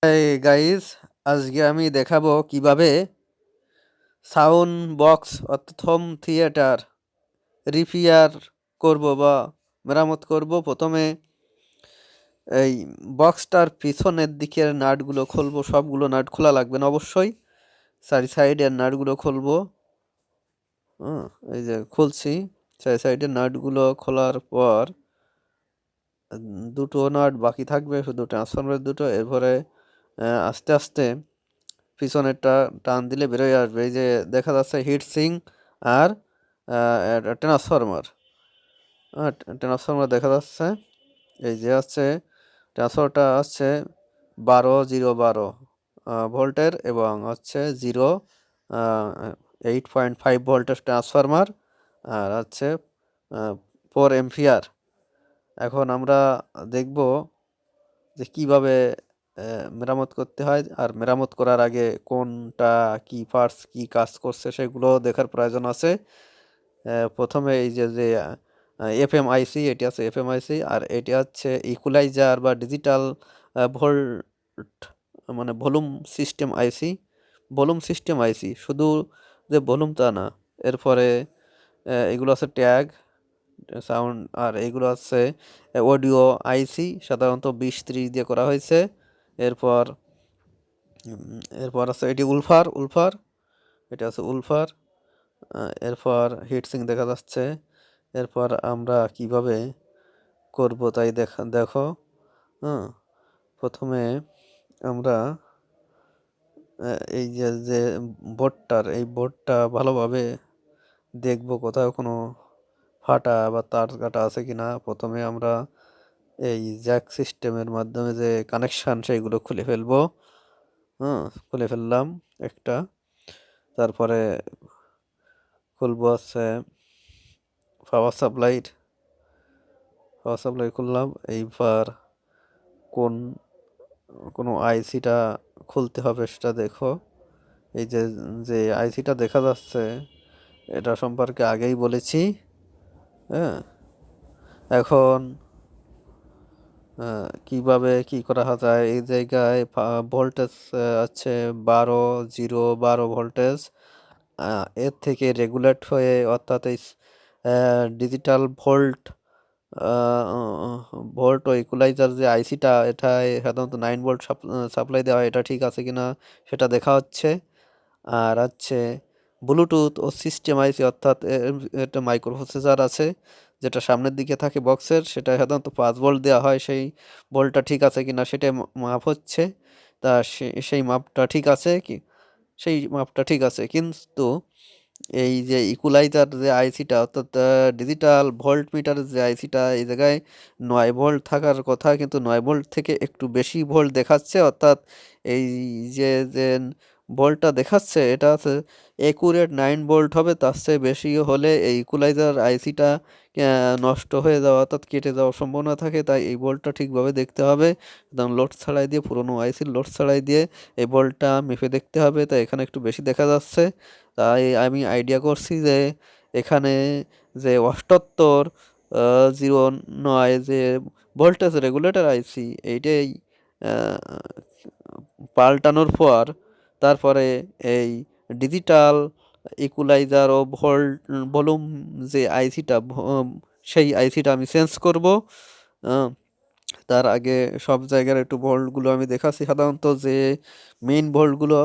এই গাইস, আজকে আমি দেখাবো কিভাবে সাউন্ড বক্স অর্থাৎ হোম থিয়েটার রিপেয়ার করব বা মেরামত করব। প্রথমে এই বক্সটার পিছনের দিকের নাটগুলো খুলবো। সবগুলো নাট খোলা লাগবে না অবশ্যই, সাইডের নাটগুলো খুলবো। হুম, এই যে খুলছি। সাইডের নাটগুলো খোলার পর দুটো নাট বাকি থাকবে, শুধু ট্রান্সফরমারের দুটো। এরপরে আস্তে আস্তে পিছনেরটা টান দিলে বেরোয় আসবে। এই যে দেখা যাচ্ছে হিট সিং আর ট্রান্সফরমার। ট্রান্সফরমার দেখা যাচ্ছে। এই যে হচ্ছে ট্রান্সফরটা হচ্ছে 12 0 12 ভোল্টের এবং হচ্ছে 8.5 ভোল্টের ট্রান্সফরমার, আর হচ্ছে 4 এম্পিয়ার। এখন আমরা দেখব যে কিভাবে মেরামত করতে হয়, আর মেরামত করার আগে কোনটা কি পার্টস কি কাজ করছে সেগুলো দেখার প্রয়োজন আছে। প্রথমে এই যে এফএমআইসি, এটি আছে এফএমআইসি, আর এটি হচ্ছে ইকুলাইজার বা ডিজিটাল ভোল্ট, মানে ভলিউম সিস্টেম আইসি। শুধু যে ভলিউম তা না, এরপরে এগুলো আছে ট্যাগ সাউন্ড, আর এইগুলো আছে অডিও আইসি, সাধারণত 20-30 দিয়ে করা হয়েছে। এরপর এরপর আছে এটি উলফার, এটা আছে উলফার। এরপর হিটসিং দেখা যাচ্ছে। এরপর আমরা কিভাবে করব তাই দেখো। হ্যাঁ, প্রথমে আমরা এই যে এই বোর্ডটা ভালোভাবে দেখব কোথাও কোনো ফাটা বা তার কাটা আছে কিনা। প্রথমে আমরা এই জ্যাক সিস্টেমের মাধ্যমে যে কানেকশান সেইগুলো খুলে ফেলবো। খুলে ফেললাম একটা। তারপরে খুলবো আছে পাওয়ার সাপ্লাই খুললাম। এইবার কোনো আইসিটা খুলতে হবে সেটা দেখো। এই যে আইসিটা দেখা যাচ্ছে, এটা সম্পর্কে আগেই বলেছি। হ্যাঁ, এখন কিভাবে কি করা যায়। এই জায়গায় ভোল্টেজ আছে 12 0 12 ভোল্টেজ। এর থেকে রেগুলেট হয়ে, অর্থাৎ এই ডিজিটাল ভোল্ট ও ইকুলাইজার যে আইসিটা, এটায় সাধারণত 9 ভোল্ট সাপ্লাই দেওয়া হয়। এটা ঠিক আছে কিনা সেটা দেখা হচ্ছে। আর হচ্ছে ব্লুটুথ ও সিস্টেম আইসি, অর্থাৎ একটা মাইক্রোপ্রসেসর আছে যেটা সামনের দিকে থাকে বক্সের, সেটা সাধারণত 5 ভোল্ট দেওয়া হয়। সেই ভোল্টটা ঠিক আছে কিনা সেটাই মাপ হচ্ছে। তা সেই মাপটা ঠিক আছে কি, সেই মাপটা ঠিক আছে, কিন্তু এই যে ইকুলাইজার যে আইসিটা, অর্থাৎ ডিজিটাল ভোল্ট মিটারের যে আইসিটা, এই জায়গায় 9 ভোল্ট থাকার কথা, কিন্তু 9 ভোল্ট থেকে একটু বেশি ভোল্ট দেখাচ্ছে। অর্থাৎ এই যে ভোল্টটা দেখাচ্ছে, এটা আছে একুরেট 9 ভোল্ট হবে। তার চেয়ে বেশি হলে এই ইকুলাইজার আইসিটা নষ্ট হয়ে যাওয়া, অর্থাৎ কেটে যাওয়ার সম্ভাবনা থাকে। তাই এই ভোল্টটা ঠিকভাবে দেখতে হবে। একদম লোড ছাড়াই দিয়ে, পুরোনো আইসির লোড ছাড়াই দিয়ে এই ভোল্টটা মেপে দেখতে হবে। তাই এখানে একটু বেশি দেখা যাচ্ছে। তাই আমি আইডিয়া করছি যে এখানে যে 78 0 9 যে ভোল্টেজ রেগুলেটর আইসি, এইটাই পাল্টানোর পর তারপরে এই ডিজিটাল ইকুলাইজার ও ভলিউম যে আইসিটা, সেই আইসিটা আমি চেঞ্জ করব। তার আগে সব জায়গার একটু ভোল্টগুলো আমি দেখাচ্ছি। সাধারণত যে মেইন ভোল্টগুলো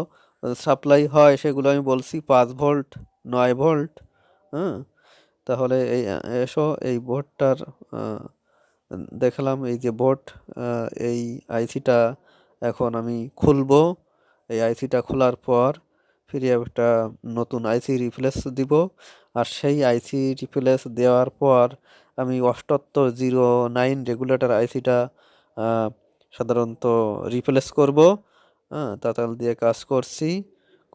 সাপ্লাই হয় সেগুলো আমি বলছি 5 ভোল্ট, 9 ভোল্ট। হ্যাঁ, তাহলে এসো এই বোর্ডটার দেখলাম। এই যে বোর্ড, এই আইসিটা এখন আমি খুলবো। এই আইসিটা খোলার পর ফিরে একটা নতুন আইসি রিপ্লেস দিব। আর সেই আইসি রিপ্লেস দেওয়ার পর আমি 78 0 9 রেগুলেটর আইসিটা সাধারণত রিপ্লেস করব। তাতাল দিয়ে কাজ করছি।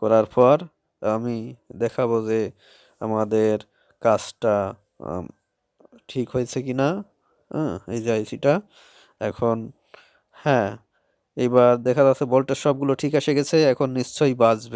করার পর আমি দেখাবো যে আমাদের কাজটা ঠিক হয়েছে কি না। এই যে আইসিটা এখন, হ্যাঁ, এবার দেখা যাচ্ছে ভোল্টেজ সবগুলো ঠিক এসে গেছে। এখন নিশ্চয়ই বাজবে।